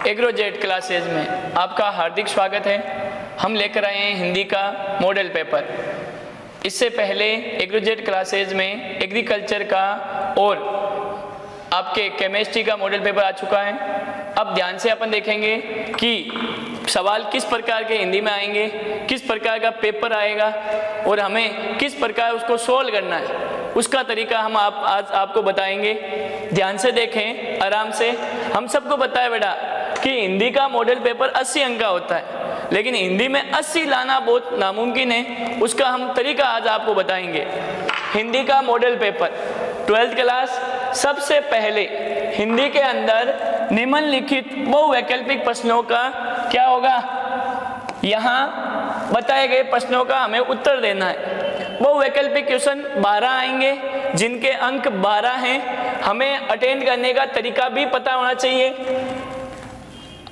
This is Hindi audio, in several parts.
एग्रोजेट क्लासेज में आपका हार्दिक स्वागत है। हम लेकर आए हैं हिंदी का मॉडल पेपर। इससे पहले एग्रोजेट क्लासेज में एग्रीकल्चर का और आपके केमिस्ट्री का मॉडल पेपर आ चुका है। अब ध्यान से अपन देखेंगे कि सवाल किस प्रकार के हिंदी में आएंगे, किस प्रकार का पेपर आएगा और हमें किस प्रकार उसको सोल्व करना है, उसका तरीका हम आज आपको बताएंगे। ध्यान से देखें, आराम से। हम सबको पता है बेटा कि हिंदी का मॉडल पेपर 80 अंक का होता है, लेकिन हिंदी में 80 लाना बहुत नामुमकिन है। उसका हम तरीका आज आपको बताएंगे। हिंदी का मॉडल पेपर 12th क्लास, सबसे पहले हिंदी के अंदर निम्नलिखित बहुवैकल्पिक प्रश्नों का क्या होगा, यहाँ बताए गए प्रश्नों का हमें उत्तर देना है। बहुवैकल्पिक क्वेश्चन 12 आएंगे, जिनके अंक 12 हैं। हमें अटेंड करने का तरीका भी पता होना चाहिए।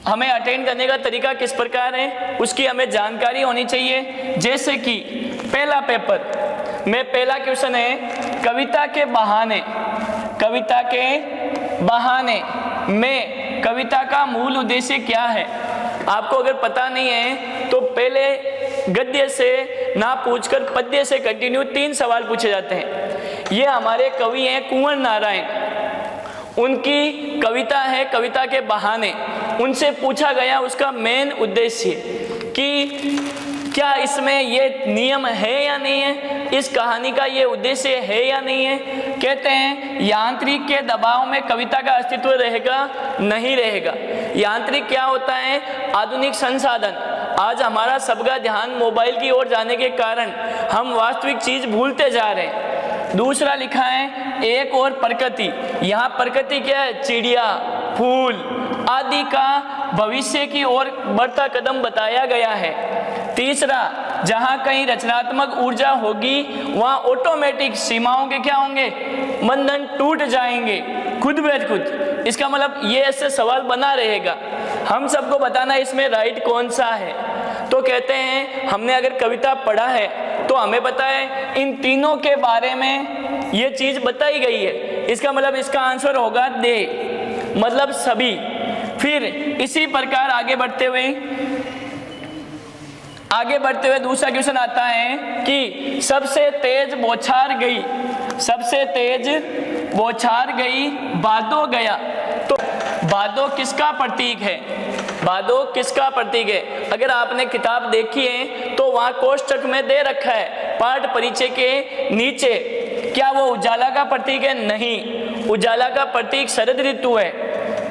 हमें अटेंड करने का तरीका किस प्रकार है उसकी हमें जानकारी होनी चाहिए। जैसे कि पहला पेपर में पहला क्वेश्चन है कविता के बहाने। कविता के बहाने में कविता का मूल उद्देश्य क्या है। आपको अगर पता नहीं है तो पहले गद्य से ना पूछकर पद्य से कंटिन्यू 3 सवाल पूछे जाते हैं। ये हमारे कवि हैं कुंवर नारायण, उनकी कविता है कविता के बहाने। उनसे पूछा गया उसका मेन उद्देश्य कि क्या इसमें ये नियम है या नहीं है, इस कहानी का ये उद्देश्य है या नहीं है। कहते हैं यांत्रिक के दबाव में कविता का अस्तित्व रहेगा नहीं रहेगा। यांत्रिक क्या होता है, आधुनिक संसाधन। आज हमारा सबका ध्यान मोबाइल की ओर जाने के कारण हम वास्तविक चीज भूलते जा रहे हैं। दूसरा लिखा है एक और प्रकृति। यहाँ प्रकृति क्या है, चिड़िया, फूल आदि का भविष्य की ओर बढ़ता कदम बताया गया है। तीसरा, जहाँ कहीं रचनात्मक ऊर्जा होगी वहाँ ऑटोमेटिक सीमाओं के क्या होंगे, बंधन टूट जाएंगे खुद ब खुद। इसका मतलब ये ऐसे सवाल बना रहेगा। हम सबको बताना इसमें राइट कौन सा है। तो कहते हैं हमने अगर कविता पढ़ा है तो हमें पता है इन तीनों के बारे में ये चीज बताई गई है। इसका मतलब इसका आंसर होगा दे, मतलब सभी। फिर इसी प्रकार आगे बढ़ते हुए दूसरा क्वेश्चन आता है कि सबसे तेज बौछार गई, सबसे तेज बौछार गई भादो गया। तो भादो किसका प्रतीक है, भादो किसका प्रतीक है। अगर आपने किताब देखी है तो वहां कोष्ठक में दे रखा है पाठ परिचय के नीचे। क्या वो उजाला का प्रतीक है? नहीं, उजाला का प्रतीक शरद ऋतु है।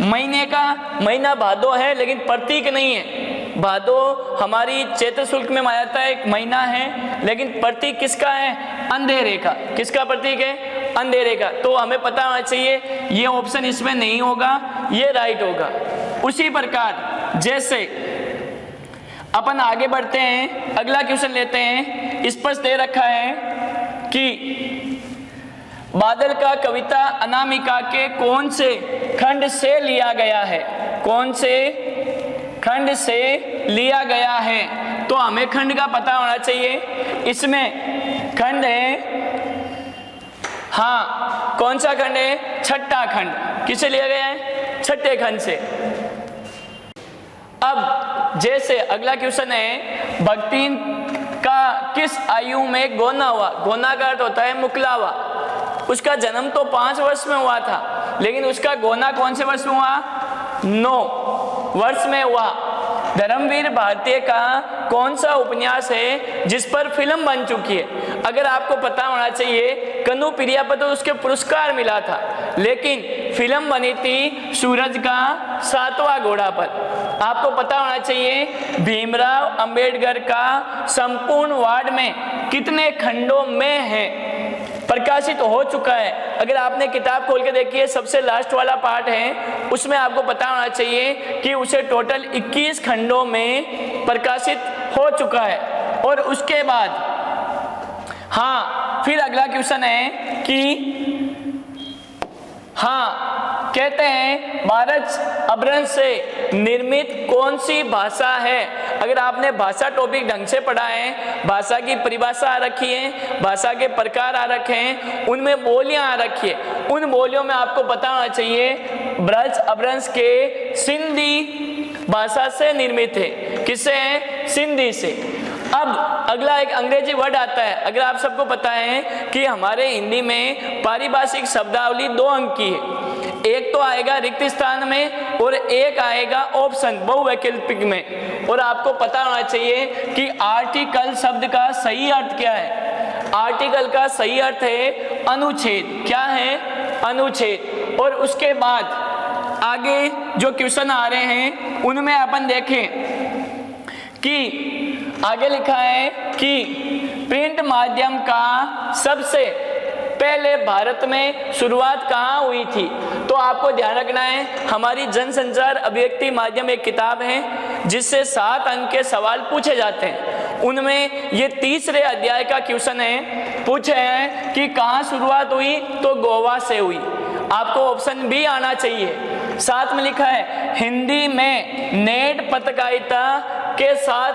महीने का महीना भादो है लेकिन प्रतीक नहीं है। भादो हमारी चैत्र शुल्क में मायाता है, एक महीना है, लेकिन प्रतीक किसका है, अंधेरे का। किसका प्रतीक है, अंधेरे का। तो हमें पता होना चाहिए ये ऑप्शन इसमें नहीं होगा, ये राइट होगा। उसी प्रकार जैसे अपन आगे बढ़ते हैं, अगला क्वेश्चन लेते हैं। स्पष्ट दे रखा है कि बादल का कविता अनामिका के कौन से खंड से लिया गया है, कौन से खंड से लिया गया है। तो हमें खंड का पता होना चाहिए। इसमें खंड है, हाँ कौन सा खंड है, छठा खंड। किससे लिया गया है, छठे खंड से। अब जैसे अगला क्वेश्चन है भक्ति का किस आयु में गोना हुआ। गोना का अर्थ होता है मुकलावा। उसका जन्म तो 5 वर्ष में हुआ था, लेकिन उसका गोना कौन से वर्ष में हुआ, 9 वर्ष में हुआ। धर्मवीर भारतीय का कौन सा उपन्यास है जिस पर फिल्म बन चुकी है। अगर आपको पता होना चाहिए कन्नू प्रिया पर तो उसके पुरस्कार मिला था, लेकिन फिल्म बनी थी सूरज का 7वां घोड़ा पर। आपको पता होना चाहिए भीमराव अंबेडकर का संपूर्ण वार्ड में कितने खंडों में है, प्रकाशित हो चुका है। अगर आपने किताब खोल के देखी है, सबसे लास्ट वाला पार्ट है, उसमें आपको पता होना चाहिए कि उसे टोटल 21 खंडों में प्रकाशित हो चुका है। और उसके बाद हाँ फिर अगला क्वेश्चन है कि हाँ कहते हैं भारत अपभ्रंश से निर्मित कौन सी भाषा है। अगर आपने भाषा टॉपिक ढंग से पढ़ा है, भाषा की परिभाषा आ रखी है, भाषा के प्रकार आ रखे हैं, उनमें बोलियां आ रखी है, उन बोलियों में आपको पता होना चाहिए ब्रज अपभ्रंश के सिंधी भाषा से निर्मित है। किससे है? सिंधी से। अब अगला एक अंग्रेजी वर्ड आता है। अगर आप सबको पता है कि हमारे हिंदी में पारिभाषिक शब्दावली 2 अंक की है, एक तो आएगा रिक्त स्थान में और एक आएगा ऑप्शन बहुवैकल्पिक में। और आपको पता होना चाहिए कि आर्टिकल शब्द का सही अर्थ क्या है। आर्टिकल का सही अर्थ है अनुच्छेद। क्या है? अनुच्छेद। और उसके बाद आगे जो क्वेश्चन आ रहे हैं उनमें अपन देखें कि आगे लिखा है कि प्रिंट माध्यम का सबसे पहले भारत में शुरुआत कहाँ हुई थी। तो आपको ध्यान रखना है, हमारी जनसंचार अभिव्यक्ति माध्यम एक किताब है जिससे 7 अंक के सवाल पूछे जाते हैं। उनमें ये 3रे अध्याय का क्वेश्चन है, पूछे हैं कि कहाँ शुरुआत हुई, तो गोवा से हुई। आपको ऑप्शन बी आना चाहिए। साथ में लिखा है हिंदी में नेट पत्रकारिता के साथ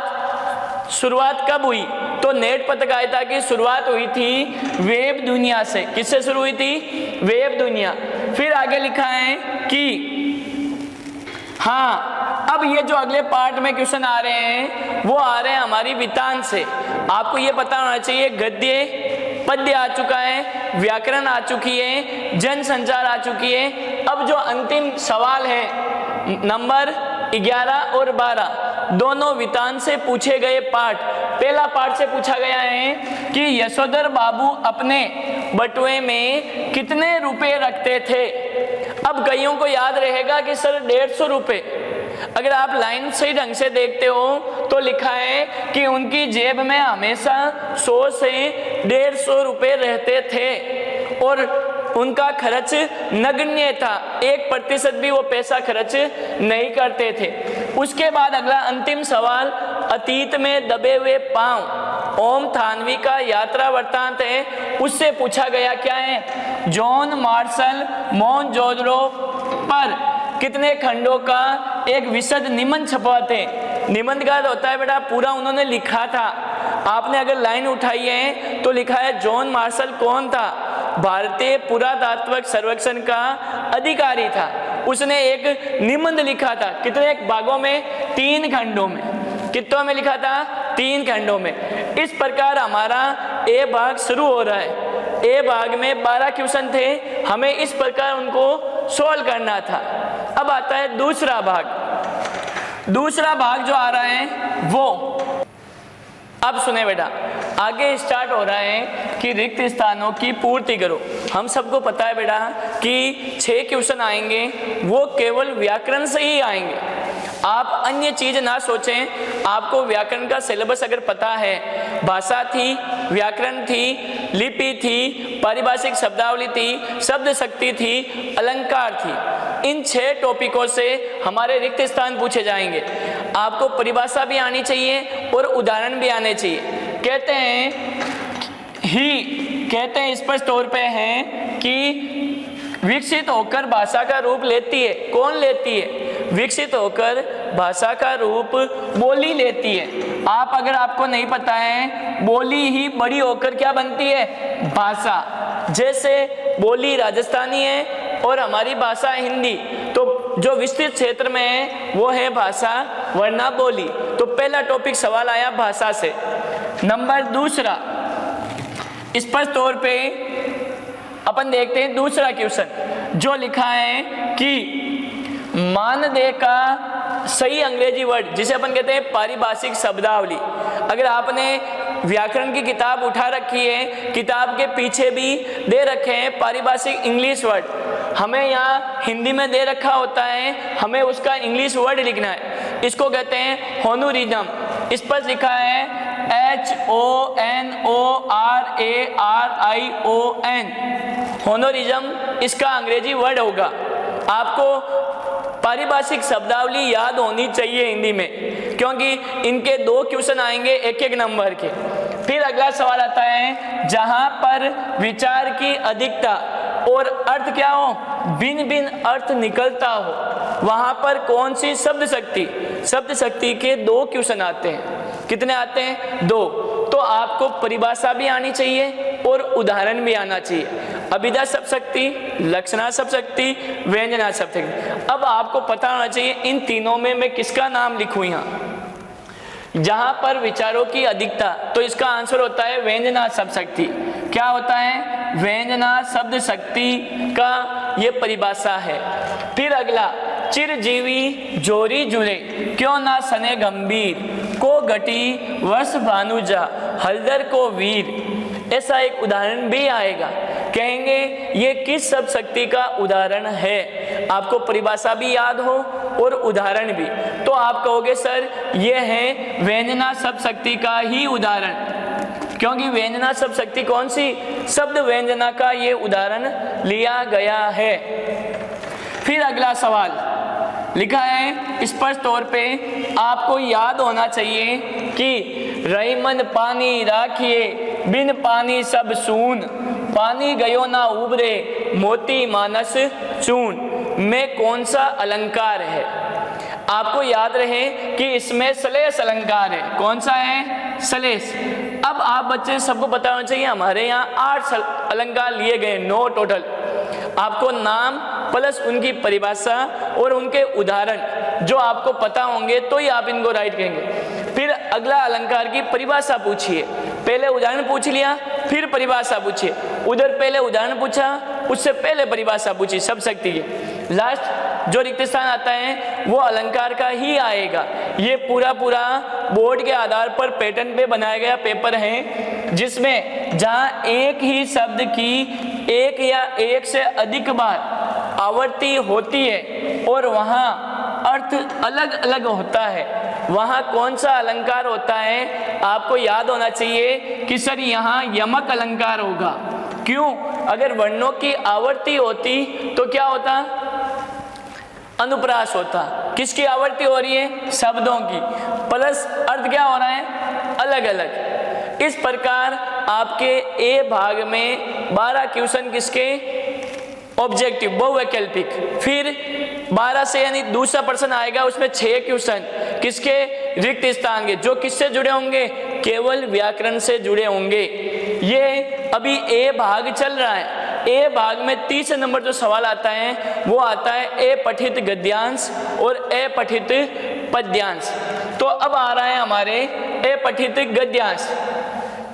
शुरुआत कब हुई। तो नेट पत्रकारिता की शुरुआत हुई थी वेब दुनिया से। किससे शुरू हुई थी? वेब दुनिया। फिर आगे लिखा है कि हाँ, अब ये जो अगले पार्ट में क्वेश्चन आ रहे हैं वो आ रहे हैं हमारी वितान से। आपको ये पता होना चाहिए गद्य पद्य आ चुका है, व्याकरण आ चुकी है, जनसंचार आ चुकी है। अब जो अंतिम सवाल है नंबर 11 और 12 दोनों वितान से पूछे गए पाठ। पहला पाठ से पूछा गया है कि यशोधर बाबू अपने बटुए में कितने रुपए रखते थे। अब कईयों को याद रहेगा कि सर 150 रुपए। अगर आप लाइन सही ढंग से देखते हो तो लिखा है कि उनकी जेब में हमेशा 100 से 150 रुपए रहते थे और उनका खर्च नगण्य था। 1% भी वो पैसा खर्च नहीं करते थे। उसके बाद अगला अंतिम सवाल, अतीत में दबे हुए पांव ओम थानवी का यात्रा वृत्तांत है, उससे पूछा गया। क्या है? जॉन मार्शल मोहनजोदड़ो पर कितने खंडों का एक विशद निबंध छपवाते। निबंध का होता है बेटा पूरा उन्होंने लिखा था। आपने अगर लाइन उठाई है तो लिखा है जॉन मार्शल कौन था? भारतीय पुरातात्विक सर्वेक्षण का अधिकारी था। उसने एक निबंध लिखा था। कितने भागों में? 3 खंडों में। कितनों में लिखा था? 3 खंडों में। इस प्रकार हमारा ए भाग शुरू हो रहा है। ए भाग में 12 क्वेश्चन थे, हमें इस प्रकार उनको सॉल्व करना था। अब आता है दूसरा भाग। दूसरा भाग जो आ रहा है वो अब सुने बेटा, आगे स्टार्ट हो रहा है कि रिक्त स्थानों की पूर्ति करो। हम सबको पता है बेटा कि 6 क्वेश्चन आएंगे, वो केवल व्याकरण से ही आएंगे। आप अन्य चीज ना सोचें। आपको व्याकरण का सिलेबस अगर पता है, भाषा थी, व्याकरण थी, लिपि थी, पारिभाषिक शब्दावली थी, शब्द शक्ति थी, अलंकार थी। इन 6 टॉपिकों से हमारे रिक्त स्थान पूछे जाएंगे। आपको परिभाषा भी आनी चाहिए और उदाहरण भी आने चाहिए। कहते हैं स्पष्ट तौर पे हैं कि विकसित होकर भाषा का रूप लेती है। कौन लेती है? विकसित होकर भाषा का रूप बोली लेती है। आप अगर आपको नहीं पता है, बोली ही बड़ी होकर क्या बनती है? भाषा। जैसे बोली राजस्थानी है और हमारी भाषा हिंदी, तो जो विस्तृत क्षेत्र में है वो है भाषा वरना बोली। तो पहला टॉपिक सवाल आया भाषा से। नंबर दूसरा, स्पष्ट तौर पे अपन देखते हैं दूसरा क्वेश्चन जो लिखा है कि मानदेय का सही अंग्रेजी वर्ड, जिसे अपन कहते हैं पारिभाषिक शब्दावली। अगर आपने व्याकरण की किताब उठा रखी है, किताब के पीछे भी दे रखे हैं पारिभाषिक इंग्लिश वर्ड। हमें यहाँ हिंदी में दे रखा होता है, हमें उसका इंग्लिश वर्ड लिखना है। इसको कहते हैं होनोरिज्म। इस पर लिखा है HONORARION। होनोरिज्म इसका अंग्रेजी वर्ड होगा। आपको पारिभाषिक शब्दावली याद होनी चाहिए हिंदी में, क्योंकि इनके 2 क्वेश्चन आएंगे 1-1 नंबर के। फिर अगला सवाल आता है, जहां पर विचार की अधिकता और अर्थ क्या हो? भिन्न भिन्न अर्थ निकलता हो, वहां पर कौन सी शब्द शक्ति? शब्द शक्ति के 2 क्वेश्चन आते हैं। कितने आते हैं? 2। तो आपको परिभाषा भी आनी चाहिए और उदाहरण भी आना चाहिए। अभिधा शब्द शक्ति, लक्षणा शब्द शक्ति, व्यंजना शब्द शक्ति। अब आपको पता होना चाहिए इन तीनों में मैं किसका नाम लिखूं यहाँ। जहां पर विचारों की अधिकता, तो इसका आंसर होता है व्यंजना शब्द शक्ति। क्या होता है? व्यंजना शब्द शक्ति का ये परिभाषा है। फिर अगला, चिरजीवी जोरी जुड़े क्यों ना सने गंभीर, को घटी वर्ष भानुजा हलदर को वीर। ऐसा एक उदाहरण भी आएगा। कहेंगे ये किस शब्द शक्ति का उदाहरण है, आपको परिभाषा भी याद हो और उदाहरण भी, तो आप कहोगे सर ये है व्यंजना शब्द शक्ति का ही उदाहरण, क्योंकि व्यंजना शब्द शक्ति कौन सी? शब्द व्यंजना का ये उदाहरण लिया गया है। फिर अगला सवाल लिखा है, स्पष्ट तौर पे आपको याद होना चाहिए कि रहीमन पानी राखिए बिन पानी सब सून, पानी गयो ना उबरे मोती मानस चून में कौन सा अलंकार है? आपको याद रहे कि इसमें सलेस अलंकार है। कौन सा है? सलेस। अब आप बच्चे सबको पता होना चाहिए हमारे यहाँ 8 अलंकार लिए गए, 9 टोटल। आपको नाम प्लस उनकी परिभाषा और उनके उदाहरण जो आपको पता होंगे तो ही आप इनको राइट करेंगे। फिर अगला अलंकार की परिभाषा पूछिए, पहले उदाहरण पूछ लिया फिर परिभाषा पूछिए, उधर पहले उदाहरण पूछा उससे पहले परिभाषा पूछी शब्द शक्ति की। लास्ट जो रिक्त स्थान आता है वो अलंकार का ही आएगा। ये पूरा बोर्ड के आधार पर पैटर्न पे बनाया गया पेपर है, जिसमें जहाँ एक ही शब्द की एक या एक से अधिक बार आवृत्ति होती है और वहाँ अर्थ अलग अलग होता है, वहाँ कौन सा अलंकार होता है आपको याद होना चाहिए कि सर यहाँ यमक अलंकार होगा। क्यों? अगर वर्णों की आवृत्ति होती तो क्या होता? अनुप्रास होता। किसकी आवृत्ति हो रही है? शब्दों की, प्लस अर्थ क्या हो रहा है? अलग अलग। इस प्रकार आपके ए भाग में 12 क्वेश्चन किसके? ऑब्जेक्टिव बहुवैकल्पिक। फिर 12 से यानी दूसरा प्रश्न आएगा, उसमें 6 क्वेश्चन किसके? रिक्त स्थान के, जो किससे जुड़े होंगे? केवल व्याकरण से जुड़े होंगे। ये अभी ए भाग चल रहा है। ए भाग में 30 नंबर जो सवाल आता है वो आता है ए पठित गद्यांश और ए पठित पद्यांश। तो अब आ रहा है हमारे ए पठित गद्यांश।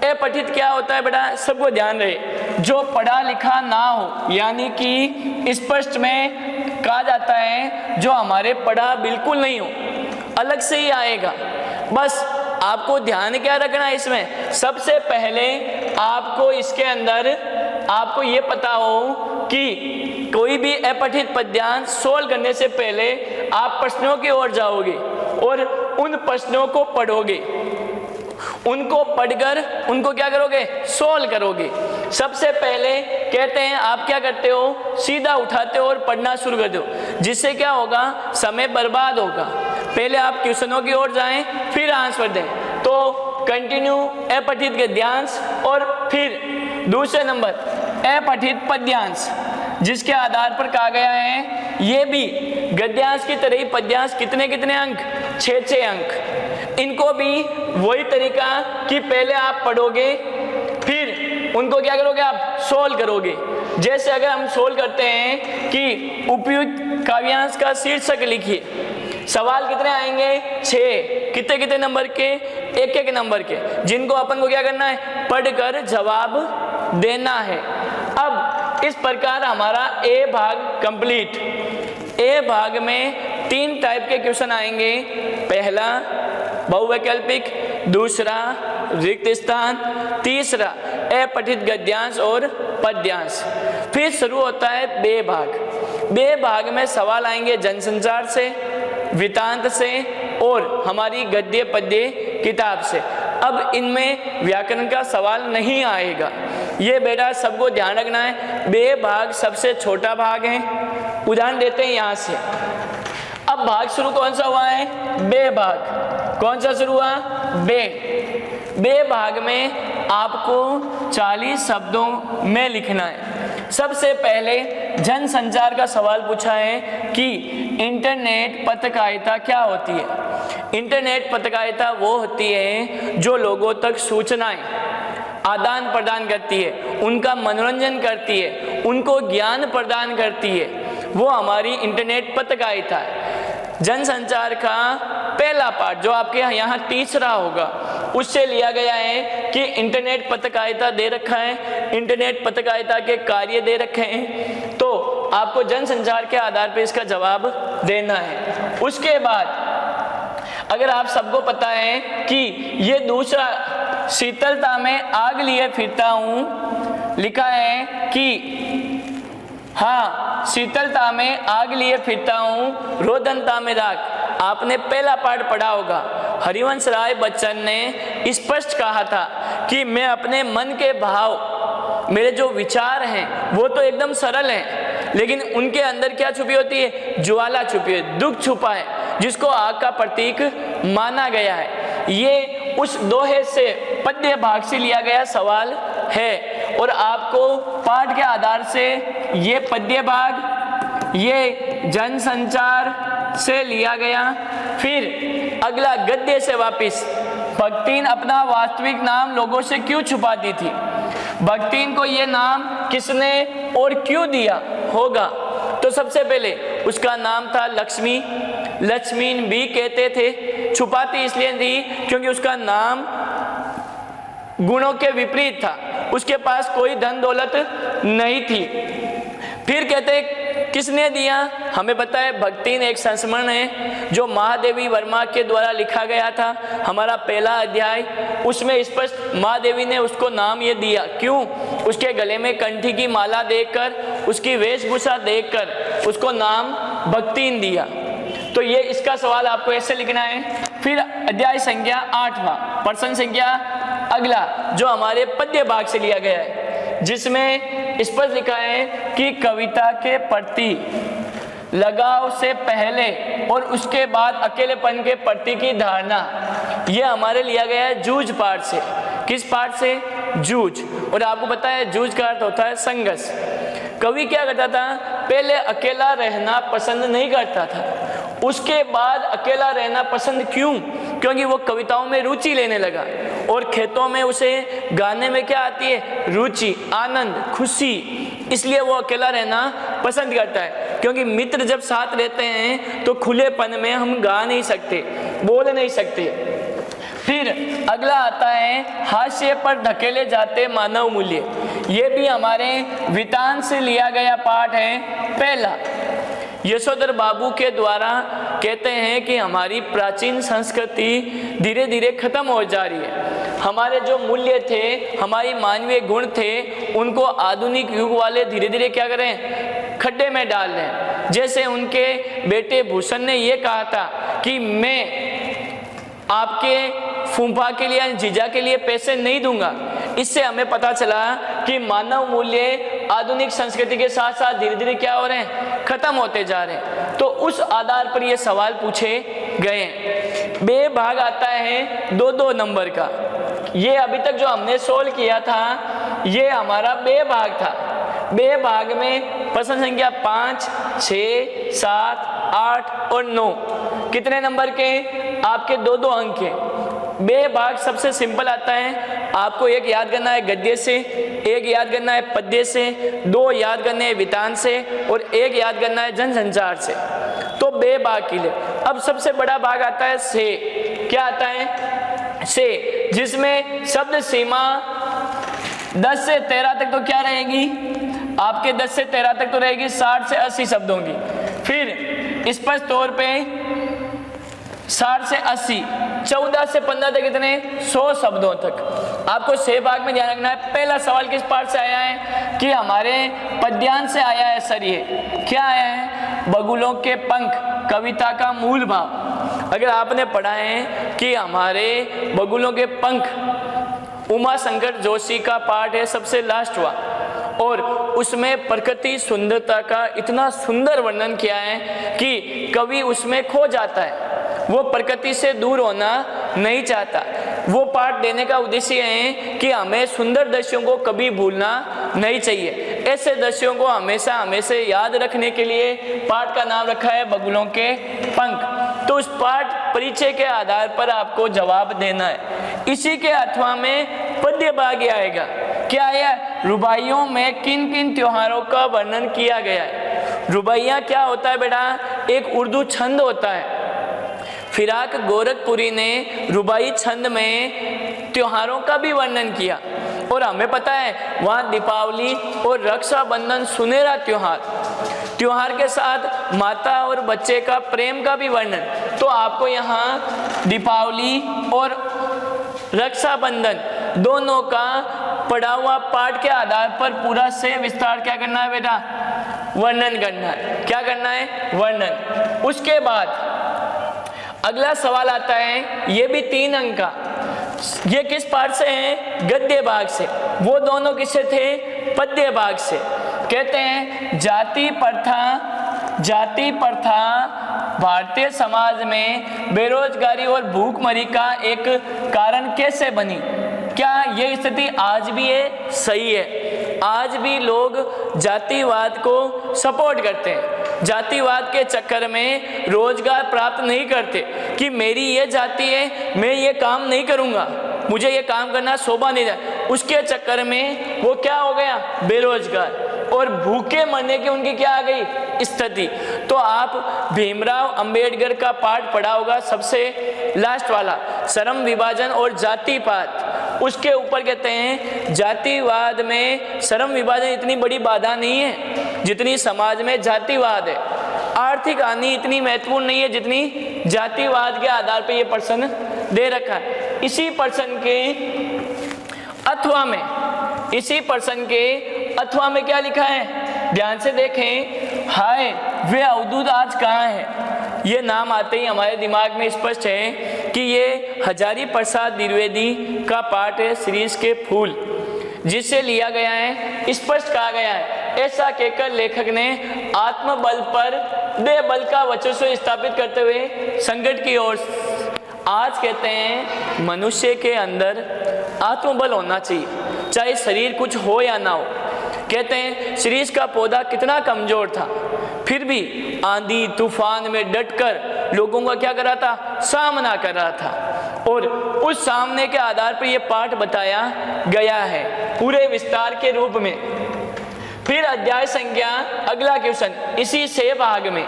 ए पठित क्या होता है बेटा? सबको ध्यान रहे, जो पढ़ा लिखा ना हो, यानी कि स्पष्ट में कहा जाता है जो हमारे पढ़ा बिल्कुल नहीं हो, अलग से ही आएगा। बस आपको ध्यान क्या रखना है इसमें? सबसे पहले आपको इसके अंदर आपको ये पता हो कि कोई भी अपठित पद्यांश सोल्व करने से पहले आप प्रश्नों की ओर जाओगे और उन प्रश्नों को पढ़ोगे, उनको पढ़कर उनको क्या करोगे? सोल्व करोगे। सबसे पहले कहते हैं आप क्या करते हो? सीधा उठाते हो और पढ़ना शुरू कर दो, जिससे क्या होगा? समय बर्बाद होगा। पहले आप क्वेश्चनों की ओर जाएं फिर आंसर दें। तो कंटिन्यू अपठित गद्यांश और फिर दूसरे नंबर अपठित पद्यांश, जिसके आधार पर कहा गया है ये भी गद्यांश की तरह ही पद्यांश कितने कितने अंक? 6 अंक। इनको भी वही तरीका कि पहले आप पढ़ोगे फिर उनको क्या करोगे? आप सोल्व करोगे। जैसे अगर हम सोल्व करते हैं कि उपयुक्त काव्यांश का शीर्षक लिखिए, सवाल कितने आएंगे? 6। कितने कितने नंबर के? एक एक नंबर के, जिनको अपन को क्या करना है? पढ़कर जवाब देना है। अब इस प्रकार हमारा ए भाग कंप्लीट। ए भाग में 3 टाइप के क्वेश्चन आएंगे। पहला बहुवैकल्पिक, दूसरा रिक्त स्थान, तीसरा अपठित गद्यांश और पद्यांश। फिर शुरू होता है बे भाग। बे भाग में सवाल आएंगे जनसंचार से, वृत्तांत से और हमारी गद्य पद्य किताब से। अब इनमें व्याकरण का सवाल नहीं आएगा, ये बेटा सबको ध्यान रखना है। बे भाग सबसे छोटा भाग है। उदाहरण देते हैं यहाँ से। अब भाग शुरू कौन सा हुआ है? बे भाग। कौन सा शुरू हुआ? बे। बे भाग में आपको 40 शब्दों में लिखना है। सबसे पहले जनसंचार का सवाल पूछा है कि इंटरनेट पत्रकारिता क्या होती है। इंटरनेट पत्रकारिता वो होती है जो लोगों तक सूचनाएं आदान प्रदान करती है, उनका मनोरंजन करती है उनको ज्ञान प्रदान करती है, वो हमारी इंटरनेट पत्रकारिता है। जनसंचार का पहला पाठ जो आपके यहाँ तीसरा होगा, उससे लिया गया है कि इंटरनेट पत्रकारिता दे रखा है, इंटरनेट पत्रकारिता के कार्य दे रखे हैं, तो आपको जनसंचार के आधार पर इसका जवाब देना है। उसके बाद अगर आप सबको पता है कि ये दूसरा, शीतलता में आग लिए फिरता हूँ, लिखा है कि हाँ, शीतलता में आग लिए फिरता हूँ, रोदनता में राख। आपने पहला पाठ पढ़ा होगा। हरिवंश राय बच्चन ने स्पष्ट कहा था कि मैं अपने मन के भाव, मेरे जो विचार हैं वो तो एकदम सरल हैं, लेकिन उनके अंदर क्या छुपी होती है? ज्वाला छुपी है, दुख छुपा है, जिसको आग का प्रतीक माना गया है। ये उस दोहे से, पद्य भाग से लिया गया सवाल है, और आपको पाठ के आधार से ये पद्य भाग, ये जनसंचार से लिया गया। फिर अगला गद्य से वापिस, भक्तिन अपना वास्तविक नाम लोगों से क्यों छुपाती थी? भक्तिन को ये नाम किसने और क्यों दिया होगा? तो सबसे पहले उसका नाम था लक्ष्मी। लक्ष्मीन भी कहते थे। छुपाती इसलिए थी क्योंकि उसका नाम गुणों के विपरीत था, उसके पास कोई धन दौलत नहीं थी। फिर कहते किसने दिया? हमें पता है भक्तिन एक संस्मरण है जो महादेवी वर्मा के द्वारा लिखा गया था, हमारा पहला अध्याय। उसमें स्पष्ट महादेवी ने उसको नाम ये दिया। क्यों? उसके गले में कंठी की माला देखकर, उसकी वेशभूषा देखकर उसको नाम भक्तिन दिया। तो ये इसका सवाल आपको ऐसे लिखना है। फिर अध्याय संख्या 8वां, प्रश्न संख्या अगला जो हमारे पद्य भाग से लिया गया है, जिसमें स्पष्ट लिखा है कि कविता के प्रति लगाव से पहले और उसके बाद अकेलेपन के प्रति की धारणा, ये हमारे लिया गया है जूझ पाठ से। किस पाठ से? जूझ। और आपको पता है जूझ का अर्थ होता है संघर्ष। कवि क्या करता था? पहले अकेला रहना पसंद नहीं करता था, उसके बाद अकेला रहना पसंद। क्यों? क्योंकि वो कविताओं में रुचि लेने लगा, और खेतों में उसे गाने में क्या आती है? रुचि, आनंद, खुशी। इसलिए वो अकेला रहना पसंद करता है, क्योंकि मित्र जब साथ रहते हैं तो खुलेपन में हम गा नहीं सकते, बोल नहीं सकते। फिर अगला आता है हास्य पर धकेले जाते मानव मूल्य। ये भी हमारे वितान से लिया गया पाठ है पहला। यशोधर बाबू के द्वारा कहते हैं कि हमारी प्राचीन संस्कृति धीरे धीरे खत्म हो जा रही है। हमारे जो मूल्य थे, हमारी मानवीय गुण थे, उनको आधुनिक युग वाले धीरे धीरे क्या करें? खड्डे में डाल दें। जैसे उनके बेटे भूषण ने ये कहा था कि मैं आपके फूफा के लिए, जीजा के लिए पैसे नहीं दूंगा। इससे हमें पता चला कि मानव मूल्य आधुनिक संस्कृति के साथ साथ धीरे धीरे क्या हो रहे हैं? खत्म होते जा रहे हैं। तो उस आधार पर ये सवाल पूछे गए। बे भाग आता है 2-2 नंबर का। ये अभी तक जो हमने सोल्व किया था, ये हमारा बे भाग था। बे भाग में प्रश्न संख्या 5, 6, 7, 8 और 9 कितने नंबर के? आपके 2-2 अंक हैं। बे भाग सबसे सिंपल आता है। आपको एक याद करना है गद्य से, एक याद करना है पद्य से, 2 याद करने हैं वितान से, और एक याद करना है जनसंचार से। तो बे भाग के लिए अब सबसे बड़ा भाग आता है से। क्या आता है? से, जिसमें शब्द सीमा 10 से 13 तक तो क्या रहेगी? आपके 10 से 13 तक तो रहेगी 60 से 80 शब्दों की। फिर स्पष्ट तौर पे 60 से 80, 14 से 15 तक कितने? 100 शब्दों तक। आपको से भाग में ध्यान रखना है। पहला सवाल किस पाठ से आया है? कि हमारे पद्यांश से आया है सर। ये क्या आया है? बगुलों के पंख, कविता का मूल भाव। अगर आपने पढ़ा है कि हमारे बगुलों के पंख उमा शंकर जोशी का पाठ है सबसे लास्ट हुआ, और उसमें प्रकृति सुंदरता का इतना सुंदर वर्णन किया है कि कवि उसमें खो जाता है। वो प्रकृति से दूर होना नहीं चाहता। वो पाठ देने का उद्देश्य है कि हमें सुंदर दृश्यों को कभी भूलना नहीं चाहिए। ऐसे दृश्यों को हमेशा हमेशा याद रखने के लिए पाठ का नाम रखा है बगुलों के पंख। तो उस पाठ परिचय के आधार पर आपको जवाब देना है। इसी के अथवा में पद्य भाग आएगा। क्या है? रुबाइयों में किन किन त्योहारों का वर्णन किया गया है। रुबाइया क्या होता है बेटा? एक उर्दू छंद होता है। फिराक गोरखपुरी ने रुबाई छंद में त्योहारों का भी वर्णन किया, और हमें पता है वहाँ दीपावली और रक्षाबंधन सुनहरा त्योहार के साथ माता और बच्चे का प्रेम का भी वर्णन। तो आपको यहाँ दीपावली और रक्षाबंधन दोनों का पढ़ा हुआ पाठ के आधार पर पूरा से विस्तार क्या करना है बेटा? वर्णन करना है। क्या करना है? वर्णन। उसके बाद अगला सवाल आता है, ये भी 3 अंक का। ये किस पाठ से है? गद्य भाग से। वो दोनों किससे थे? पद्य भाग से। कहते हैं जाति प्रथा भारतीय समाज में बेरोजगारी और भूखमरी का एक कारण कैसे बनी? क्या ये स्थिति आज भी है? सही है। आज भी लोग जातिवाद को सपोर्ट करते हैं, जातिवाद के चक्कर में रोजगार प्राप्त नहीं करते कि मेरी ये जाति है, मैं ये काम नहीं करूँगा, मुझे ये काम करना शोभा नहीं जाए। उसके चक्कर में वो क्या हो गया? बेरोजगार और भूखे मरने की उनकी क्या आ गई? स्थिति। तो आप भीमराव अंबेडकर का पाठ पढ़ा होगा, सबसे लास्ट वाला, श्रम विभाजन और जातिवाद। उसके ऊपर कहते हैं जातिवाद में श्रम विभाजन इतनी बड़ी बाधा नहीं है जितनी समाज में जातिवाद है। आर्थिक हानि इतनी महत्वपूर्ण नहीं है जितनी जातिवाद के आधार पर यह प्रश्न दे रखा है। इसी प्रश्न के अथवा में क्या लिखा है? ध्यान से देखें। हाय वे अवधूत आज कहाँ है? ये नाम आते ही हमारे दिमाग में स्पष्ट है कि ये हजारी प्रसाद द्विवेदी का पाठ है, शीरीष के फूल, जिससे लिया गया है। स्पष्ट कहा गया है, ऐसा कहकर लेखक ने आत्मबल पर देहबल का वर्चस्व स्थापित करते हुए संकट की ओर आज कहते हैं मनुष्य के अंदर आत्मबल होना चाहिए, चाहे शरीर कुछ हो या ना हो। कहते हैं शीरीष का पौधा कितना कमजोर था, फिर भी आंधी तूफान में डटकर लोगों का क्या कर रहा था? सामना कर रहा था। और उस सामने के आधार पर यह पाठ बताया गया है पूरे विस्तार के रूप में। फिर अध्याय संख्या अगला क्वेश्चन इसी से भाग में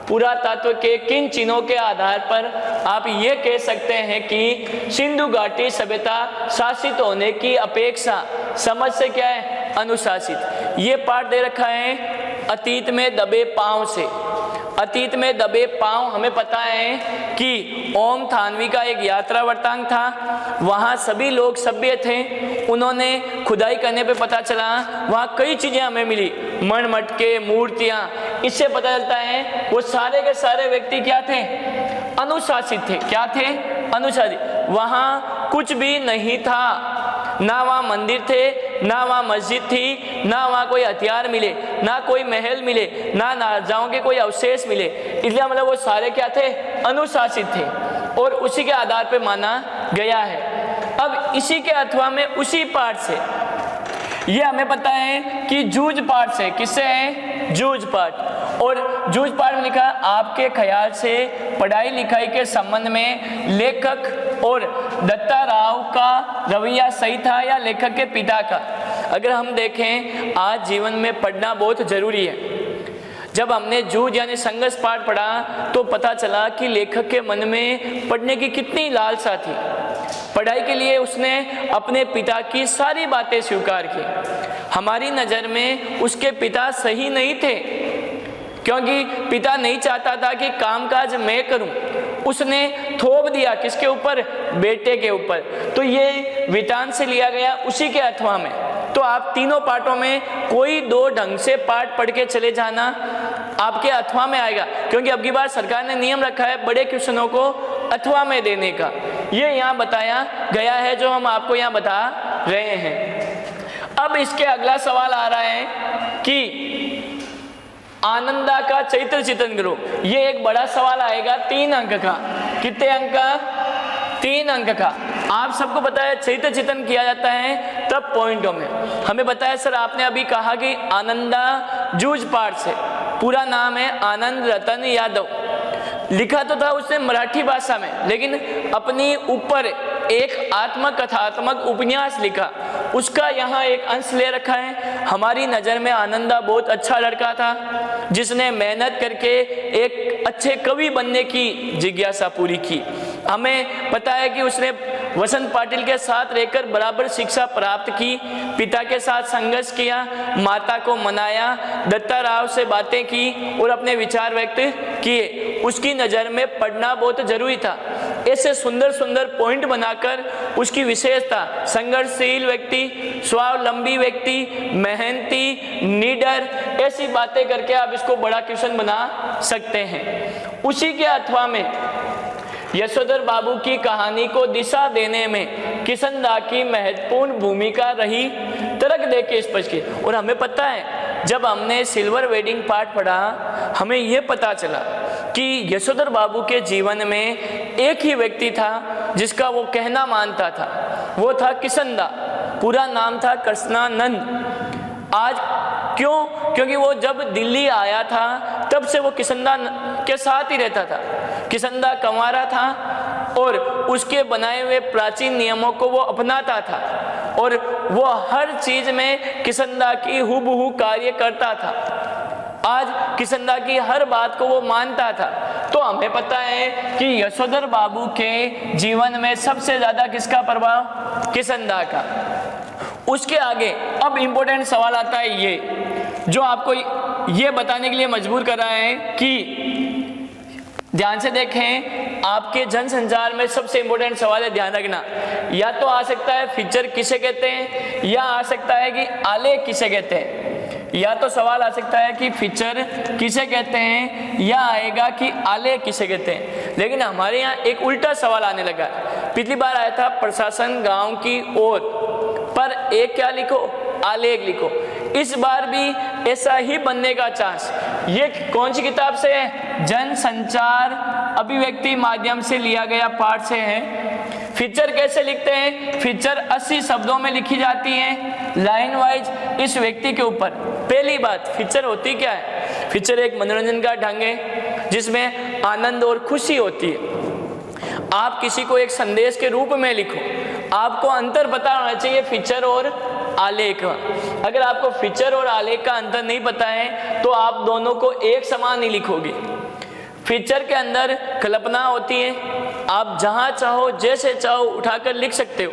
पुरातत्व के किन चिन्हों के आधार पर आप ये कह सकते हैं कि सिंधु घाटी सभ्यता शासित होने की अपेक्षा समझ से क्या है? अनुशासित। ये पाठ दे रखा है अतीत में दबे पांव से। अतीत में दबे पांव हमें पता है कि ओम थानवी का एक यात्रा वृत्तांत था, वहाँ सभी लोग सभ्य थे। उन्होंने खुदाई करने पे पता चला वहाँ कई चीज़ें हमें मिली, मण मटके, मूर्तियाँ। इससे पता चलता है वो सारे के सारे व्यक्ति क्या थे? अनुशासित थे। क्या थे? अनुशासित। वहाँ कुछ भी नहीं था, ना वहाँ मंदिर थे, ना वहाँ मस्जिद थी, ना वहाँ कोई हथियार मिले, ना कोई महल मिले, ना राजाओं के कोई अवशेष मिले। इसलिए मतलब वो सारे क्या थे? अनुशासित थे, और उसी के आधार पे माना गया है। अब इसी के अथवा में उसी पाठ से ये हमें पता है कि जूझ पाठ से। किससे है? जूझ पाठ। और जूझ पाठ में लिखा आपके ख्याल से पढ़ाई लिखाई के संबंध में लेखक और दत्ता राव का रवैया सही था या लेखक के पिता का? अगर हम देखें आज जीवन में पढ़ना बहुत जरूरी है। जब हमने जूझ यानी संघर्ष पाठ पढ़ा तो पता चला कि लेखक के मन में पढ़ने की कितनी लालसा थी। पढ़ाई के लिए उसने अपने पिता की सारी बातें स्वीकार की। हमारी नज़र में उसके पिता सही नहीं थे, क्योंकि पिता नहीं चाहता था कि कामकाज मैं करूं। उसने थोप दिया किसके ऊपर? बेटे के ऊपर। तो ये वितान से लिया गया उसी के अथवा में। तो आप तीनों पाठों में कोई दो ढंग से पाठ पढ़ के चले जाना, आपके अथवा में आएगा, क्योंकि अब की बार सरकार ने नियम रखा है बड़े क्वेश्चनों को अथवा में देने का। ये यहाँ बताया गया है जो हम आपको यहाँ बता रहे हैं। अब इसके अगला सवाल आ रहा है कि आनंदा का चरित्र चिंतन करो। ये एक बड़ा सवाल आएगा 3 अंक का। कितने अंक का? 3 अंक का। आप सबको पता है चरित्र चिंतन किया जाता है तब पॉइंटों में। हमें बताया सर आपने अभी कहा कि आनंदा जूझ पाठ से, पूरा नाम है आनंद रतन यादव। लिखा तो था उसने मराठी भाषा में, लेकिन अपनी ऊपर एक आत्मकथात्मक उपन्यास लिखा उसका यहाँ एक अंश ले रखा है। हमारी नज़र में आनंदा बहुत अच्छा लड़का था, जिसने मेहनत करके एक अच्छे कवि बनने की जिज्ञासा पूरी की। हमें पता है कि उसने वसंत पाटिल के साथ रहकर बराबर शिक्षा प्राप्त की, पिता के साथ संघर्ष किया, माता को मनाया, दत्ता राव से बातें की और अपने विचार व्यक्त किए। उसकी नज़र में पढ़ना बहुत जरूरी था। ऐसे सुंदर सुंदर पॉइंट बनाकर उसकी विशेषता, संघर्षशील व्यक्ति, स्वावलंबी व्यक्ति, मेहनती, निडर, ऐसी बातें करके आप इसको बड़ा क्वेश्चन बना सकते हैं। उसी के अथवा में यशोधर बाबू की कहानी को दिशा देने में किशनदा की महत्वपूर्ण भूमिका रही। तर्क देके स्पष्ट की। और हमें पता है, जब हमने सिल्वर वेडिंग पार्ट पढ़ा, हमें यह पता चला कि यशोधर बाबू के जीवन में एक ही व्यक्ति था जिसका वो कहना मानता था, वो था किशनदा। पूरा नाम था कृष्णानंद। आज क्यों? क्योंकि वो जब दिल्ली आया था तब से वो किशनदा के साथ ही रहता था। किशनदा कंवारा था और उसके बनाए हुए प्राचीन नियमों को वो अपनाता था और वो हर चीज में किशनदा की हूबहू कार्य करता था। आज किशनदा की हर बात को वो मानता था। तो हमें पता है कि यशोधर बाबू के जीवन में सबसे ज्यादा किसका प्रभाव? किशनदा का। उसके आगे अब इंपॉर्टेंट सवाल आता है, ये जो आपको ये बताने के लिए मजबूर कर रहा है कि ध्यान से देखें, आपके जनसंचार में सबसे इंपॉर्टेंट सवाल है, ध्यान रखना। या तो आ सकता है फीचर किसे कहते हैं, या आ सकता है कि आलेख किसे कहते हैं। या तो सवाल आ सकता है कि फीचर किसे कहते हैं, या आएगा कि आलेख किसे कहते हैं। लेकिन हमारे यहाँ एक उल्टा सवाल आने लगा। पिछली बार आया था प्रशासन गांव की ओर, पर एक क्या लिखो? आलेख लिखो। इस बार भी ऐसा ही बनने का चांस। ये कौन सी किताब से है? जनसंचार अभिव्यक्ति माध्यम से लिया गया पाठ से है। फीचर कैसे लिखते हैं? फीचर 80 शब्दों में लिखी जाती है, लाइन वाइज, इस व्यक्ति के ऊपर। पहली बात, फीचर होती क्या है? फीचर एक मनोरंजन का ढंग है जिसमें आनंद और खुशी होती है। आप किसी को एक संदेश के रूप में लिखो। आपको अंतर पता होना चाहिए फीचर और आलेख। अगर आपको फीचर और आलेख का अंतर नहीं पता है तो आप दोनों को एक समान ही लिखोगे। फीचर के अंदर कल्पना होती है, आप जहां चाहो जैसे चाहो उठाकर लिख सकते हो,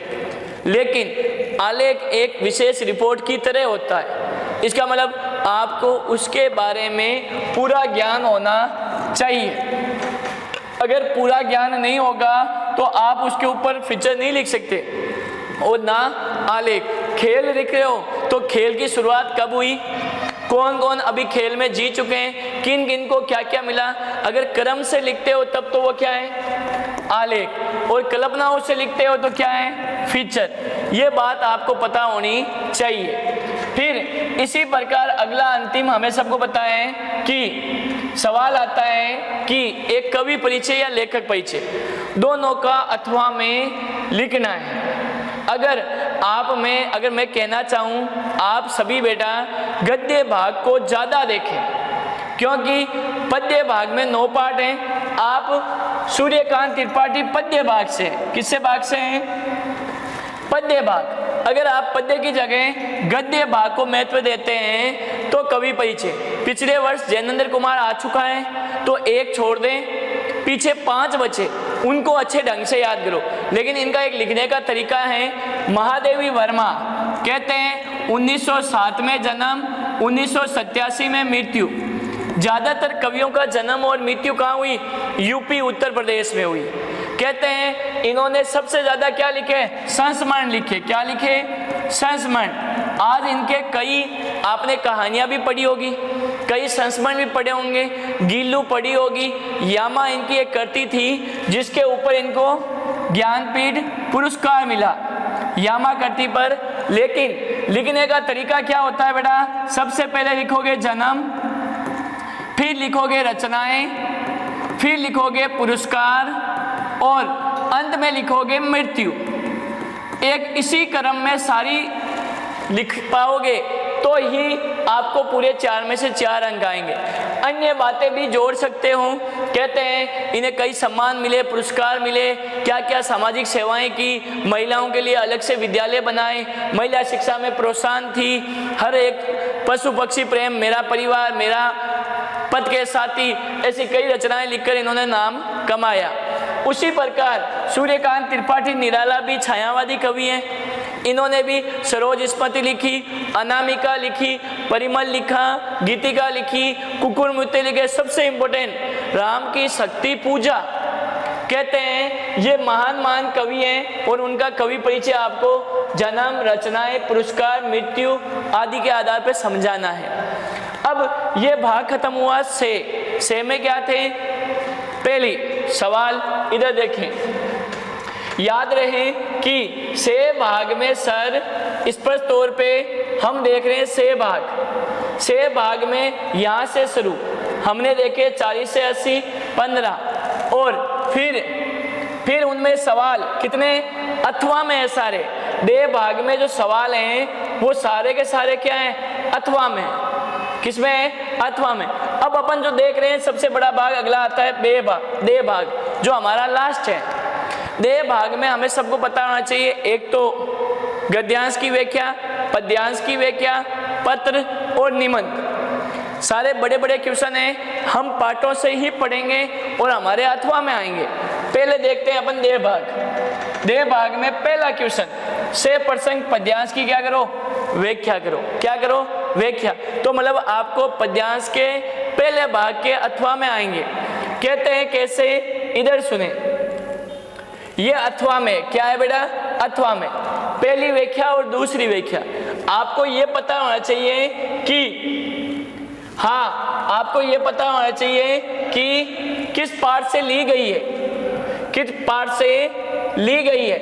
लेकिन आलेख एक विशेष रिपोर्ट की तरह होता है। इसका मतलब आपको उसके बारे में पूरा ज्ञान होना चाहिए। अगर पूरा ज्ञान नहीं होगा तो आप उसके ऊपर फीचर नहीं लिख सकते और ना आलेख। खेल लिख रहे हो तो खेल की शुरुआत कब हुई, कौन कौन अभी खेल में जी चुके हैं, किन किन को क्या क्या मिला। अगर क्रम से लिखते हो तब तो वो क्या है? आलेख। और कल्पनाओं से लिखते हो तो क्या है? फीचर। ये बात आपको पता होनी चाहिए। फिर इसी प्रकार अगला अंतिम हमें सबको पता है कि सवाल आता है कि एक कवि परिचय या लेखक परिचय, दोनों का अथवा में लिखना है। अगर मैं कहना चाहूँ, आप सभी बेटा गद्य भाग को ज़्यादा देखें, क्योंकि पद्य भाग में 9 पाठ हैं। आप सूर्यकांत त्रिपाठी पद्य भाग से, किससे भाग से हैं? पद्य भाग। अगर आप पद्य की जगह गद्य भाग को महत्व देते हैं तो कवि परिचय। पिछले वर्ष जैनेंद्र कुमार आ चुका है तो एक छोड़ दें, पीछे 5 बचे, उनको अच्छे ढंग से याद करो। लेकिन इनका एक लिखने का तरीका है। महादेवी वर्मा कहते हैं 1907 में जन्म, 1987 में मृत्यु। ज़्यादातर कवियों का जन्म और मृत्यु कहाँ हुई? यूपी उत्तर प्रदेश में हुई। कहते हैं इन्होंने सबसे ज़्यादा क्या लिखे? संस्मरण लिखे। क्या लिखे? संस्मरण। आज इनके कई आपने कहानियाँ भी पढ़ी होगी, कई संस्मरण भी पढ़े होंगे, गीलू पढ़ी होगी। यामा इनकी एक कृति थी जिसके ऊपर इनको ज्ञानपीठ पुरस्कार मिला, यामा कृति पर। लेकिन लिखने का तरीका क्या होता है बेटा? सबसे पहले लिखोगे जन्म, फिर लिखोगे रचनाएं, फिर लिखोगे पुरस्कार और अंत में लिखोगे मृत्यु। एक इसी क्रम में सारी लिख पाओगे तो ही आपको पूरे 4 में से 4 अंक आएंगे। अन्य बातें भी जोड़ सकते हो। कहते हैं इन्हें कई सम्मान मिले, पुरस्कार मिले, क्या क्या सामाजिक सेवाएं की, महिलाओं के लिए अलग से विद्यालय बनाए, महिला शिक्षा में प्रोत्साहन थी, हर एक पशु पक्षी प्रेम, मेरा परिवार, मेरा पद के साथी, ऐसी कई रचनाएं लिखकर इन्होंने नाम कमाया। उसी प्रकार सूर्यकांत त्रिपाठी निराला भी छायावादी कवि हैं। इन्होंने भी सरोज स्मृति लिखी, अनामिका लिखी, परिमल लिखा, गीतिका लिखी, कुकुरमुत्ते लिखे। सबसे इम्पोर्टेंट राम की शक्ति पूजा। कहते हैं ये महान महान कवि हैं और उनका कवि परिचय आपको जन्म, रचनाएं, पुरस्कार, मृत्यु आदि के आधार पर समझाना है। अब ये भाग खत्म हुआ। से में क्या थे? पहली सवाल इधर देखें, याद रहे कि से भाग में सर स्पष्ट तौर पे हम देख रहे हैं से भाग में यहाँ से शुरू हमने देखे 40 से 80, 15 और फिर उनमें सवाल कितने? अथवा में है सारे। दे भाग में जो सवाल हैं वो सारे के सारे क्या हैं? अथवा में। किसमें है? अथवा में। अब अपन जो देख रहे हैं सबसे बड़ा भाग अगला आता है दे भाग जो हमारा लास्ट है। दे भाग में हमें सबको पता होना चाहिए, एक तो गद्यांश की व्याख्या, पद्यांश की व्याख्या, पत्र और निबंध। सारे बड़े बड़े क्वेश्चन हैं, हम पाठों से ही पढ़ेंगे और हमारे अथवा में आएंगे। पहले देखते हैं अपन दे भाग में पहला क्वेश्चन, से प्रसंग पद्यांश की क्या करो? व्याख्या करो। क्या करो? व्याख्या। तो मतलब आपको पद्यांश के पहले भाग के अथवा में आएंगे। कहते हैं कैसे? इधर सुने, ये अथवा में क्या है बेटा? अथवा में पहली व्याख्या और दूसरी व्याख्या। आपको ये पता होना चाहिए कि आपको ये पता होना चाहिए कि किस पाठ से ली गई है, किस पाठ से ली गई है।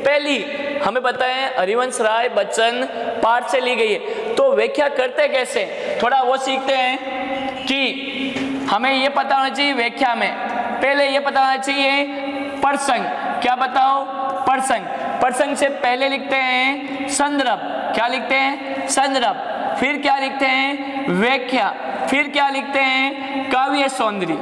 पहली हमें पता है हरिवंश राय बच्चन पाठ से ली गई है। तो व्याख्या करते कैसे, थोड़ा वो सीखते हैं कि हमें ये पता होना चाहिए व्याख्या में। पहले ये पता होना चाहिए प्रसंग। क्या बताओ? प्रसंग से पहले लिखते हैं संदर्भ। क्या लिखते हैं? संदर्भ। फिर क्या लिखते हैं? व्याख्या। फिर क्या लिखते हैं? काव्य सौंदर्य।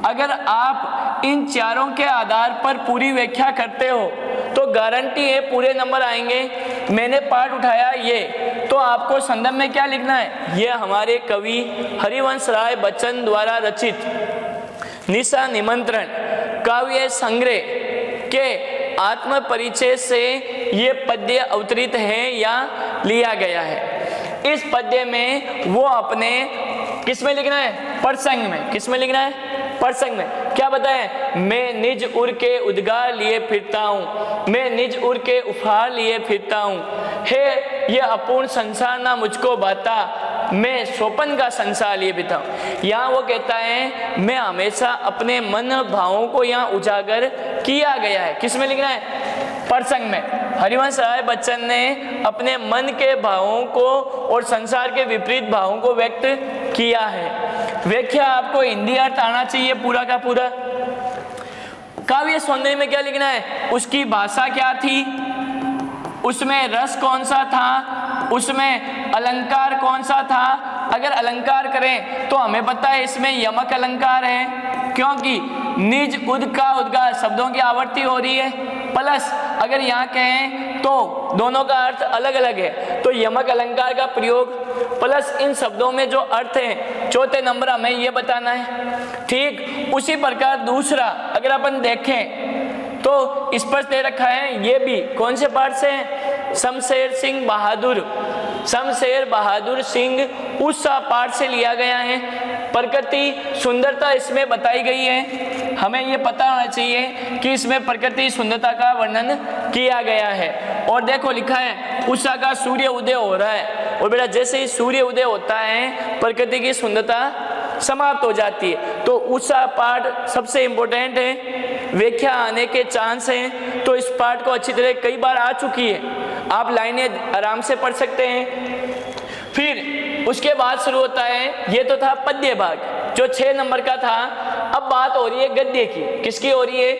अगर आप इन चारों के आधार पर पूरी व्याख्या करते हो तो गारंटी है पूरे नंबर आएंगे। मैंने पाठ उठाया ये, तो आपको संदर्भ में क्या लिखना है? ये हमारे कवि हरिवंश राय बच्चन द्वारा रचित निशा निमंत्रण काव्य संग्रह के आत्म परिचय से ये पद्य अवतरित है या लिया गया है। इस पद्य में वो अपने किस में लिखना है? प्रसंग में। किस में लिखना है? प्रसंग में। क्या बताएं? मैं निज उर के उद्गार लिए फिरता हूँ, मैं निज उर के उपहार लिए फिरता हूँ, हे ये अपूर्ण संसार ना मुझको भाता, मैं सोपन का संसार लिए बिता हूँ। यहाँ वो कहता है मैं हमेशा अपने मन भावों को यहाँ उजागर किया गया है। किस में लिखना है? प्रसंग में। हरिवंश राय बच्चन ने अपने मन के भावों को और संसार के विपरीत भावों को व्यक्त किया है। व्याख्या आपको हिंदी अर्थ आना चाहिए पूरा का पूरा। काव्य सौंदर्य में क्या लिखना है? उसकी भाषा क्या थी, उसमें रस कौन सा था, उसमें अलंकार कौन सा था। अगर अलंकार करें तो हमें पता है इसमें यमक अलंकार है, क्योंकि निज उद का उद्गार शब्दों की आवर्ती हो रही है। प्लस अगर यहाँ कहें तो दोनों का अर्थ अलग अलग है, तो यमक अलंकार का प्रयोग प्लस इन शब्दों में जो अर्थ है चौथे नंबर हमें ये बताना है। ठीक उसी प्रकार दूसरा अगर अपन देखें तो स्पष्ट दे रखा है, ये भी कौन से पाठ से है? शमशेर सिंह बहादुर, शमशेर बहादुर सिंह उस पाठ से लिया गया है। प्रकृति सुंदरता इसमें बताई गई है। हमें ये पता होना चाहिए कि इसमें प्रकृति सुंदरता का वर्णन किया गया है। और देखो लिखा है उषा का सूर्य उदय हो रहा है, और बेटा जैसे ही सूर्य उदय होता है प्रकृति की सुंदरता समाप्त हो जाती है। तो उषा पाठ सबसे इम्पोर्टेंट है, व्याख्या आने के चांस हैं। तो इस पाठ को अच्छी तरह कई बार आ चुकी है, आप लाइनें आराम से पढ़ सकते हैं। फिर उसके बाद शुरू होता है, ये तो था पद्य भाग जो 6 नंबर का था। अब बात हो रही है गद्य की। किसकी हो रही है?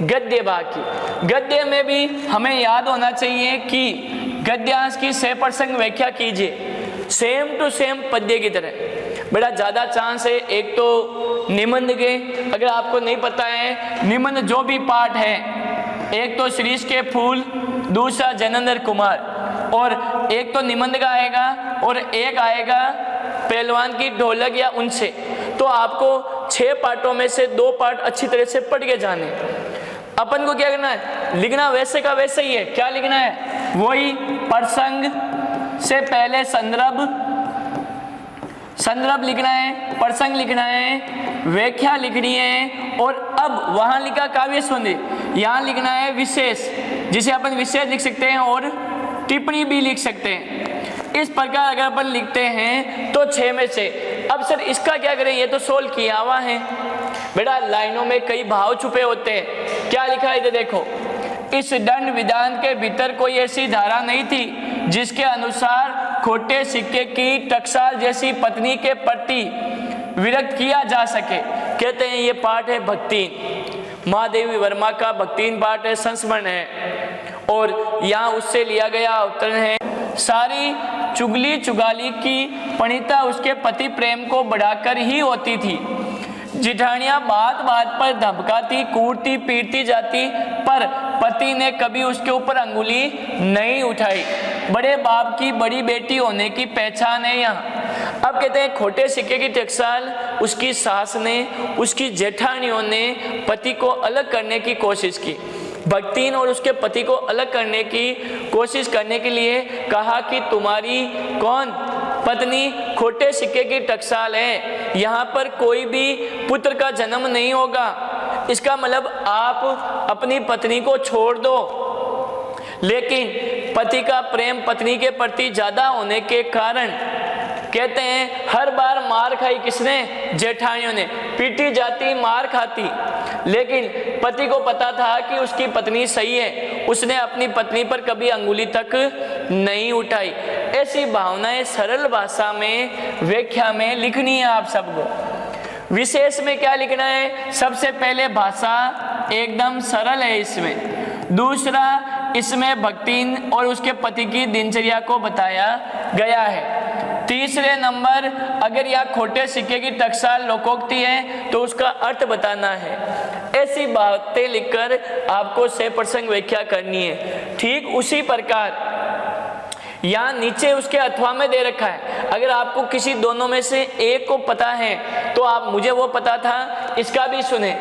गद्य भाग की। गद्य में भी हमें याद होना चाहिए कि गद्यांश की 6% व्याख्या कीजिए, सेम टू सेम पद्य की तरह। बेटा ज़्यादा चांस है एक तो निबंध के, अगर आपको नहीं पता है निबंध जो भी पाठ है, एक तो श्रीश के फूल, दूसरा जैनेंद्र कुमार, और एक तो निबंध का आएगा और एक आएगा पहलवान की ढोलक या उनसे। तो आपको 6 पार्टों में से 2 पार्ट अच्छी तरह से पढ़ के जाने। अपन को क्या करना है, लिखना वैसे का वैसे ही है। क्या लिखना है, वही प्रसंग से पहले संदर्भ लिखना है, प्रसंग लिखना है, व्याख्या लिखनी है, और अब वहां लिखा काव्य सौंदर्य, यहाँ लिखना है विशेष, जिसे अपन विशेष लिख सकते हैं और टिप्पणी भी लिख सकते हैं। इस प्रकार अगर अपन लिखते हैं तो 6 में से। अब सर इसका क्या करें, ये तो सोल्व किया हुआ है। बेटा लाइनों में कई भाव छुपे होते हैं। क्या लिखा है इधर देखो, इस दंड विधान के भीतर कोई ऐसी धारा नहीं थी जिसके अनुसार खोटे सिक्के की टकसाल जैसी पत्नी के प्रति विरक्त किया जा सके। कहते हैं ये पाठ है भक्तिन, महादेवी वर्मा का भक्तिन पाठ है, संस्मरण है, और यहाँ उससे लिया गया अवतरण है। सारी चुगली चुगाली की पणिता उसके पति प्रेम को बढ़ाकर ही होती थी। जिठानियां बात बात पर धमकाती, कूटती, पीटती जाती, पर पति ने कभी उसके ऊपर अंगुली नहीं उठाई। बड़े बाप की बड़ी बेटी होने की पहचान है यहाँ। अब कहते हैं खोटे सिक्के की टकसाल उसकी सास ने, उसकी जेठानियों ने पति को अलग करने की कोशिश की। भक्तिन और उसके पति को अलग करने की कोशिश करने के लिए कहा कि तुम्हारी कौन पत्नी खोटे सिक्के की टकसाल है, यहाँ पर कोई भी पुत्र का जन्म नहीं होगा। इसका मतलब आप अपनी पत्नी को छोड़ दो। लेकिन पति का प्रेम पत्नी के प्रति ज्यादा होने के कारण कहते हैं हर बार मार खाई किसने, जेठानियों ने, पीटी जाती, मार खाती, लेकिन पति को पता था कि उसकी पत्नी सही है, उसने अपनी पत्नी पर कभी अंगुली तक नहीं उठाई। ऐसी भावनाएं सरल भाषा में व्याख्या में लिखनी है आप सबको। विशेष में क्या लिखना है, सबसे पहले भाषा एकदम सरल है इसमें। दूसरा, इसमें भक्तिन और उसके पति की दिनचर्या को बताया गया है। तीसरे नंबर, अगर यह खोटे सिक्के की टकसाल लोकोक्ति है तो उसका अर्थ बताना है। ऐसी बातें लिखकर आपको 6% व्याख्या करनी है। ठीक उसी प्रकार यहाँ नीचे उसके अथवा में दे रखा है। अगर आपको किसी दोनों में से एक को पता है तो आप, मुझे वो पता था, इसका भी सुने।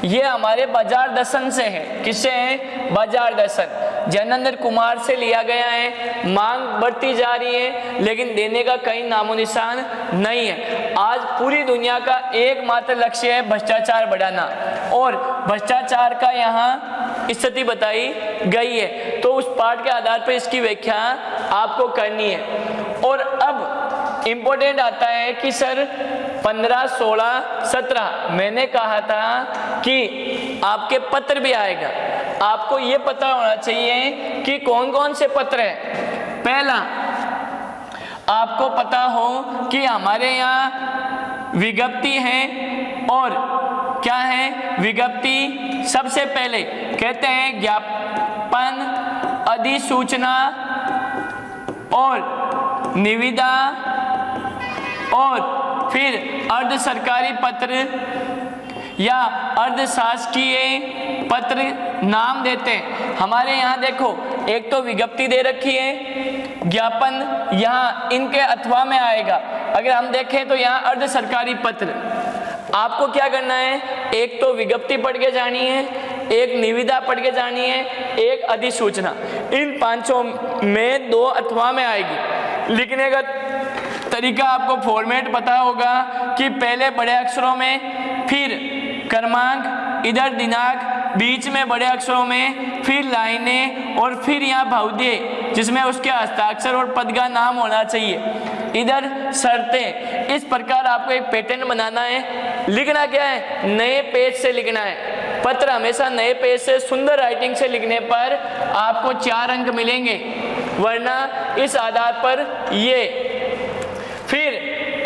ये हमारे बाजार दर्शन से है। किससे है, बाजार दर्शन, जैनेंद्र कुमार से लिया गया है। मांग बढ़ती जा रही है लेकिन देने का कहीं नामो निशान नहीं है। आज पूरी दुनिया का एकमात्र लक्ष्य है भ्रष्टाचार बढ़ाना, और भ्रष्टाचार का यहाँ स्थिति बताई गई है। तो उस पाठ के आधार पर इसकी व्याख्या आपको करनी है। और अब इम्पोर्टेंट आता है कि सर 15, 16, 17 मैंने कहा था कि आपके पत्र भी आएगा। आपको ये पता होना चाहिए कि कौन कौन से पत्र हैं। पहला, आपको पता हो कि हमारे यहाँ विज्ञप्ति है, और क्या है विज्ञप्ति, सबसे पहले कहते हैं ज्ञापन, अधिसूचना और निविदा, और फिर अर्ध सरकारी पत्र या अर्ध शासकीय पत्र नाम देते हैं। हमारे यहाँ देखो, एक तो विज्ञप्ति दे रखी है, ज्ञापन यहाँ इनके अथवा में आएगा। अगर हम देखें तो यहाँ अर्ध सरकारी पत्र। आपको क्या करना है, एक तो विज्ञप्ति पढ़ के जानी है, एक निविदा पढ़ के जानी है, एक अधिसूचना। इन पांचों में 2 अथवा में आएगी। लिखने का तरीका आपको फॉर्मेट पता होगा कि पहले बड़े अक्षरों में, फिर क्रमांक, इधर दिनांक, बीच में बड़े अक्षरों में, फिर लाइनें, और फिर यहाँ भावदे जिसमें उसके हस्ताक्षर और पद का नाम होना चाहिए, इधर शर्तें। इस प्रकार आपको एक पैटर्न बनाना है। लिखना क्या है, नए पेज से लिखना है। पत्र हमेशा नए पेज से, सुंदर राइटिंग से लिखने पर आपको 4 अंक मिलेंगे, वरना इस आधार पर ये। फिर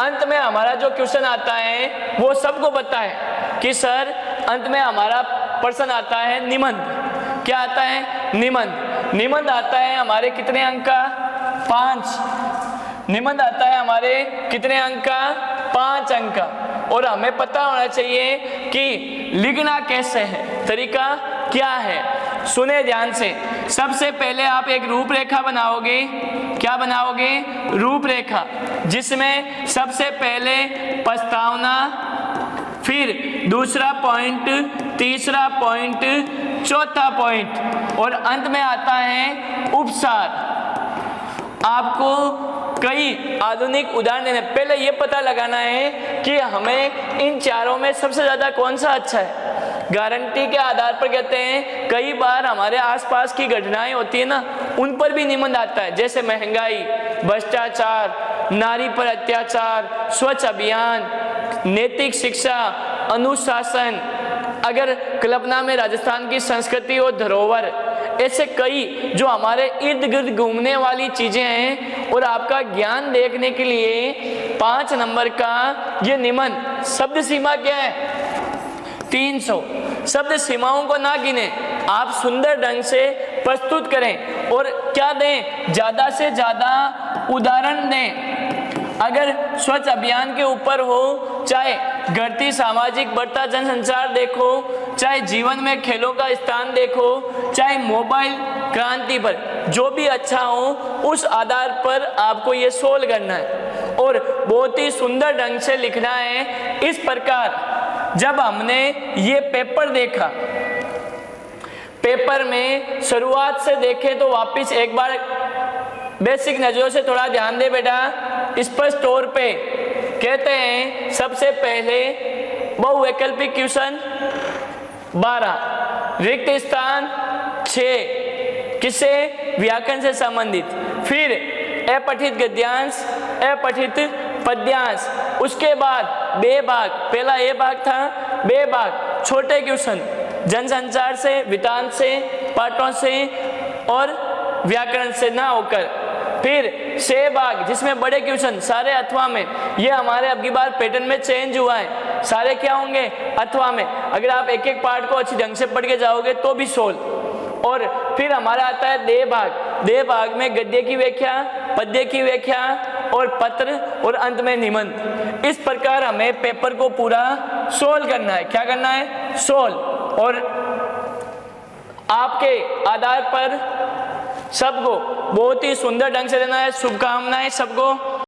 अंत में हमारा जो क्वेश्चन आता है वो सबको पता है कि सर अंत में हमारा प्रश्न आता है निबंध। क्या आता है, निबंध। निबंध आता है हमारे कितने अंक का, 5। निबंध आता है हमारे कितने अंक का, 5 अंक का। और हमें पता होना चाहिए कि लिखना कैसे है, तरीका क्या है। सुने ध्यान से। सबसे पहले आप एक रूपरेखा बनाओगे। क्या बनाओगे? रूपरेखा, जिसमें सबसे पहले प्रस्तावना, फिर दूसरा पॉइंट, तीसरा पॉइंट, चौथा पॉइंट और अंत में आता है उपसार। आपको कई आधुनिक उदाहरण देने, पहले ये पता लगाना है कि हमें इन चारों में सबसे ज़्यादा कौन सा अच्छा है। गारंटी के आधार पर कहते हैं, कई बार हमारे आसपास की घटनाएं होती है ना, उन पर भी निबंध आता है, जैसे महंगाई, भ्रष्टाचार, नारी पर अत्याचार, स्वच्छ अभियान, नैतिक शिक्षा, अनुशासन, अगर कल्पना में राजस्थान की संस्कृति और धरोहर, ऐसे कई जो हमारे इर्द गिर्द घूमने वाली चीजें हैं। और आपका ज्ञान देखने के लिए 5 नंबर का ये निबंध। शब्द सीमा क्या है? 300। शब्द सीमाओं को ना गिने, आप सुंदर ढंग से प्रस्तुत करें और क्या दें, ज्यादा से ज्यादा उदाहरण दें। अगर स्वच्छ अभियान के ऊपर हो, चाहे घटती सामाजिक बढ़ता जनसंचार देखो, चाहे जीवन में खेलों का स्थान देखो, चाहे मोबाइल क्रांति पर, जो भी अच्छा हो उस आधार पर आपको ये सोल्व करना है और बहुत ही सुंदर ढंग से लिखना है। इस प्रकार जब हमने ये पेपर देखा, पेपर में शुरुआत से देखें तो वापस एक बार बेसिक नजरों से थोड़ा ध्यान दे बेटा। स्पष्ट तौर पे कहते हैं, सबसे पहले बहुवैकल्पिक क्वेश्चन 12, रिक्त स्थान 6, किससे? व्याकरण से संबंधित। फिर अपठित गद्यांश, अपठित पद्यांश, उसके बाद बेभाग, पहला ए भाग था, बेभाग छोटे क्वेश्चन जनसंचार से, वितान से, पाठों से और व्याकरण से ना होकर। फिर से भाग, जिसमें बड़े क्वेश्चन सारे अथवा में, ये हमारे अब की बार पैटर्न में चेंज हुआ है, सारे क्या होंगे? अथवा में। अगर आप एक एक पार्ट को अच्छी ढंग से पढ़ के जाओगे तो भी सोल्व। और फिर हमारा आता है दे भाग। दे भाग में गद्य की व्याख्या, पद्य की व्याख्या और पत्र और अंत में निबंध। इस प्रकार हमें पेपर को पूरा सोल्व करना है। क्या करना है? सोल्व। और आपके आधार पर सबको बहुत ही सुंदर ढंग से देना है। शुभकामनाएं सबको।